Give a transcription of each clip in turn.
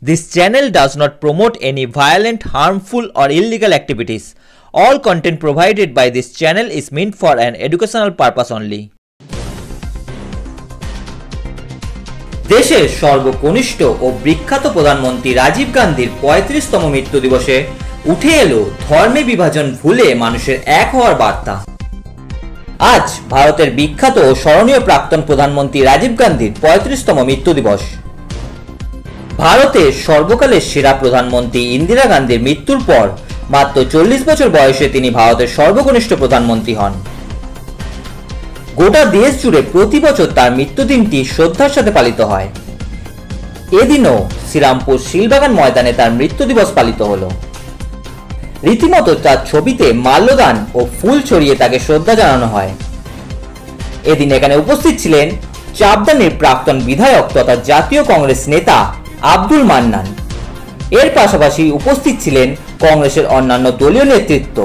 This channel does not promote any violent, harmful, or illegal activities. All content provided by this channel is meant for an educational purpose only. দেশের সর্বকনিষ্ঠ ও বিখ্যাত প্রধানমন্ত্রী রাজীব গান্ধীর 35তম মৃত্যু দিবসে উঠে এলো ধর্মে বিভাজন ভুলে মানুষের এক হওয়ার বার্তা। আজ ভারতের বিখ্যাত ও স্মরণীয় প্রাক্তন প্রধানমন্ত্রী রাজীব গান্ধীর 35তম মৃত্যু দিবস। ভারতের সর্বকালের সেরা প্রধানমন্ত্রী ইন্দিরা গান্ধীর মৃত্যুর পর মাত্র 40 বছর বয়সে তিনি ভারতের সর্বকনিষ্ঠ প্রধানমন্ত্রী হন। গোটা দেশ জুড়ে প্রতি বছর তার মৃত্যুদিনটি শ্রদ্ধার সাথে পালিত হয়। এদিনও শ্রীরামপুর শিলবাগান ময়দানে তার মৃত্যু দিবস পালিত হলো। রীতিমতো তার ছবিতে মাল্যদান ও ফুল ছড়িয়ে তাকে শ্রদ্ধা জানানো হয়। এদিন এখানে উপস্থিত ছিলেন চাপদানির প্রাক্তন বিধায়ক তথা জাতীয় কংগ্রেস নেতা আব্দুল মান্নান। এর পাশাপাশি উপস্থিত ছিলেন কংগ্রেসের অন্যান্য দলীয় নেতৃত্ব।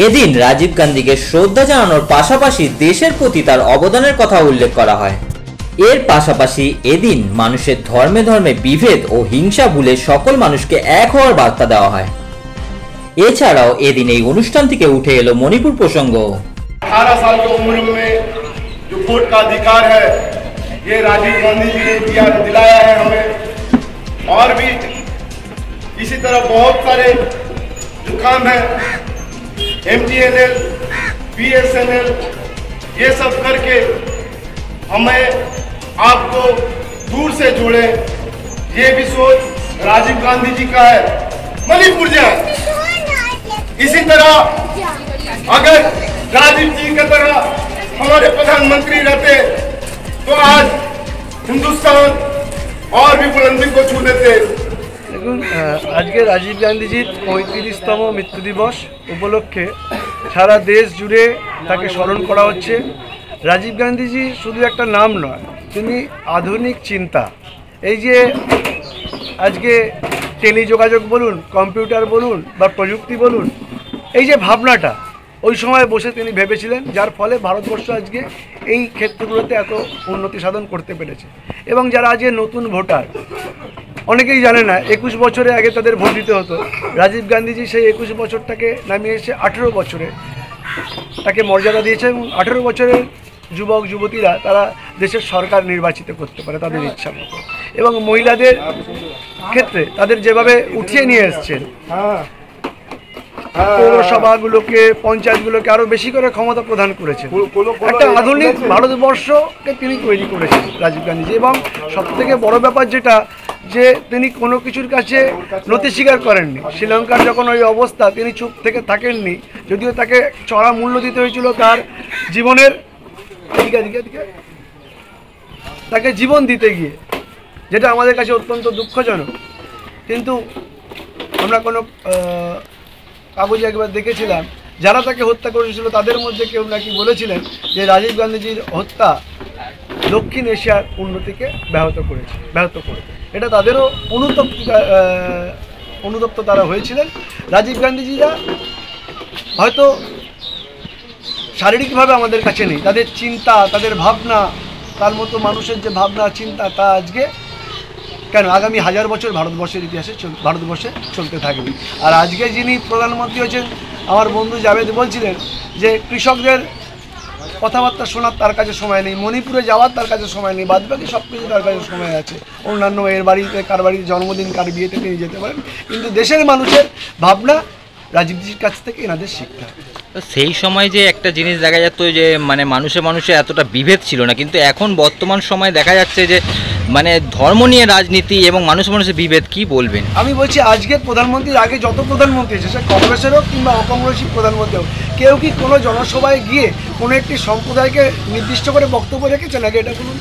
এদিন রাজীব গান্ধীকে শ্রদ্ধা জানানোর পাশাপাশি দেশের প্রতি তার অবদানের কথা উল্লেখ করা হয়। এর পাশাপাশি এদিন মানুষের ধর্মে ধর্মে বিভেদ ও হিংসা ভুলে সকল মানুষকে এক হওয়ার বার্তা দেওয়া হয়। এছাড়াও এদিন এই অনুষ্ঠান থেকে উঠে এলো মণিপুর প্রসঙ্গ। 18 साल की उम्र में जो वोट का अधिकार है ये राजीव गांधी जी ने दिलाया है हमें। और भी इसी तरह बहुत सारे जो काम है MTNL, BSNL ये सब करके हमें आपको दूर से जोड़े, ये भी सोच राजीव गांधी जी का है। मणिपुर जाए इसी तरह अगर राजीव जी की तरह हमारे प्रधानमंत्री रहते तो आज हिंदुस्तान और भी बुलंदी को छू लेते। দেখুন, আজকে রাজীব গান্ধীজির 35তম মৃত্যু দিবস উপলক্ষে সারা দেশ জুড়ে তাকে স্মরণ করা হচ্ছে। রাজীব গান্ধীজি শুধু একটা নাম নয়, তিনি আধুনিক চিন্তা, এই যে আজকে টেলিযোগাযোগ বলুন, কম্পিউটার বলুন বা প্রযুক্তি বলুন, এই যে ভাবনাটা ওই সময় বসে তিনি ভেবেছিলেন, যার ফলে ভারতবর্ষ আজকে এই ক্ষেত্রগুলোতে এত উন্নতি সাধন করতে পেরেছে। এবং যারা আজকে নতুন ভোটার, অনেকেই জানে না 21 বছরে আগে তাদের ভোট দিতে হতো। রাজীব গান্ধীজি সেই 21 বছরটাকে নামিয়ে এসে 18 বছরে তাকে মর্যাদা দিয়েছে এবং 18 বছরের যুবক যুবতীরা তারা দেশের সরকার নির্বাচিত করতে পারে তাদের ইচ্ছা মতো। এবং মহিলাদের ক্ষেত্রে তাদের যেভাবে উঠিয়ে নিয়ে এসছেন, পৌরসভাগুলোকে, পঞ্চায়েতগুলোকে আরও বেশি করে ক্ষমতা প্রদান করেছেন। একটা আধুনিক ভারতবর্ষকে তিনি তৈরি করেছেন রাজীব গান্ধীজি। এবং সবথেকে বড় ব্যাপার যেটা, যে তিনি কোনো কিছুর কাছে নতি স্বীকার করেননি। শ্রীলঙ্কার যখন ওই অবস্থা, তিনি চুপ থেকে থাকেননি, যদিও তাকে চড়া মূল্য দিতে হয়েছিল তার জীবনের, তাকে জীবন দিতে গিয়ে, যেটা আমাদের কাছে অত্যন্ত দুঃখজনক। কিন্তু আমরা কোনো কাগজে একবার দেখেছিলাম, যারা তাকে হত্যা করেছিল তাদের মধ্যে কেউ নাকি বলেছিলেন যে রাজীব গান্ধীজির হত্যা দক্ষিণ এশিয়ার উন্নতিকে ব্যাহত করে। এটা তাদেরও অনুতপ্ত তারা হয়েছিলেন। রাজীব গান্ধীজিরা হয়তো শারীরিকভাবে আমাদের কাছে নেই, তাদের চিন্তা, তাদের ভাবনা, তার মতো মানুষের যে ভাবনা চিন্তা, তা আজকে কেন আগামী 1000 বছর ভারতবর্ষের ইতিহাসে ভারতবর্ষে চলতে থাকবে। আর আজকে যিনি প্রধানমন্ত্রী হয়েছেন, আমার বন্ধু জাভেদ বলছিলেন যে কৃষকদের কথাবার্তা শোনার তার কাছে সময় নেই, মণিপুরে যাওয়ার তার কাছে সময় নেই, বাদবাকি সব কিছু তার কাছে সময় আছে। অন্যান্য এর বাড়িতে, কার বাড়ির জন্মদিন, কার বিয়েতে তিনি যেতে পারেন, কিন্তু দেশের মানুষের ভাবনা রাজীবজির কাছ থেকে এনাদের শিখতে হবে। সেই সময় যে একটা জিনিস দেখা যেত যে মানুষে এতটা বিভেদ ছিল না, কিন্তু এখন বর্তমান সময়ে দেখা যাচ্ছে যে ধর্ম নিয়ে রাজনীতি এবং মানুষের বিভেদ। কি বলবেন? আমি বলছি, আজকের প্রধানমন্ত্রীর আগে যত প্রধানমন্ত্রী এসেছে, সে কংগ্রেসের হোক কিংবা অকংগ্রেসী প্রধানমন্ত্রী হোক, কেউ কি কোনো জনসভায় গিয়ে কোনো একটি সম্প্রদায়কে নির্দিষ্ট করে বক্তব্য রেখেছেন আগে? এটা কোনো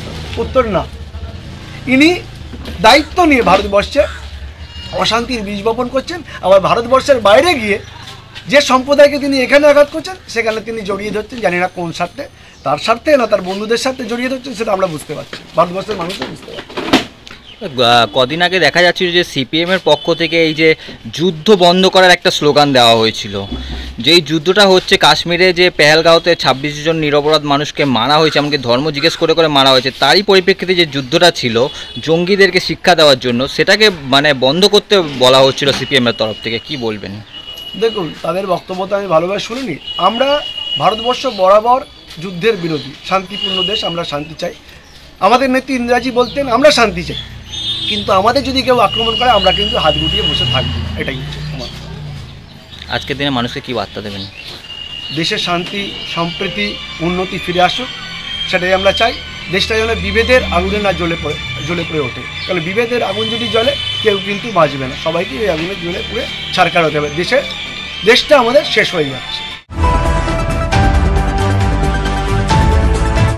উত্তর না। ইনি দায়িত্ব নিয়ে ভারতবর্ষে অশান্তির বীজ বপন করছেন, আবার ভারতবর্ষের বাইরে গিয়ে যে সম্প্রদায়কে তিনি এখানে আঘাত করছেন সেখানে তিনি জড়িয়ে ধরছেন, জানি না কোন স্বার্থে, তার স্বার্থে না তার বন্ধুদের সাথে জড়িয়ে ধরছেন, সেটা আমরা বুঝতে পারছি, ভারতবর্ষের মানুষও বুঝতে পারছি। কদিন আগে দেখা যাচ্ছিল যে সিপিএম এর পক্ষ থেকে এই যে যুদ্ধ বন্ধ করার একটা স্লোগান দেওয়া হয়েছিল, যেই যুদ্ধটা হচ্ছে কাশ্মীরে, যে পেহেলগাঁওতে 26 জন নিরপরাধ মানুষকে মারা হয়েছে, এমনকি ধর্ম জিজ্ঞেস করে করে মারা হয়েছে, তারই পরিপ্রেক্ষিতে যে যুদ্ধটা ছিল জঙ্গিদেরকে শিক্ষা দেওয়ার জন্য, সেটাকে মানে বন্ধ করতে বলা হচ্ছিল সিপিএমের তরফ থেকে, কি বলবেন? দেখুন, তাদের বক্তব্য তো আমি ভালোভাবে শুনিনি। আমরা ভারতবর্ষ বরাবর যুদ্ধের বিরোধী, শান্তিপূর্ণ দেশ, আমরা শান্তি চাই। আমাদের নেত্রী ইন্দিরাজি বলতেন আমরা শান্তি চাই, কিন্তু আমাদের যদি কেউ আক্রমণ করে আমরা কিন্তু হাত গুটিয়ে বসে থাকবো, এটাই হচ্ছে আমার। আজকের দিনে মানুষকে কি বার্তা দেবেন? দেশের শান্তি, সম্প্রীতি, উন্নতি ফিরে আসুক, সেটাই আমরা চাই। দেশটা যেন বিভেদের আগুনে না জ্বলে পড়ে ওঠে, কারণ বিভেদের আগুন যদি জ্বলে কেউ কিন্তু বাঁচবে না, সবাইকে এই আগুনে জ্বলে পুড়ে ছারখার হতে হবে। দেশটা আমাদের শেষ হয়ে যাচ্ছে।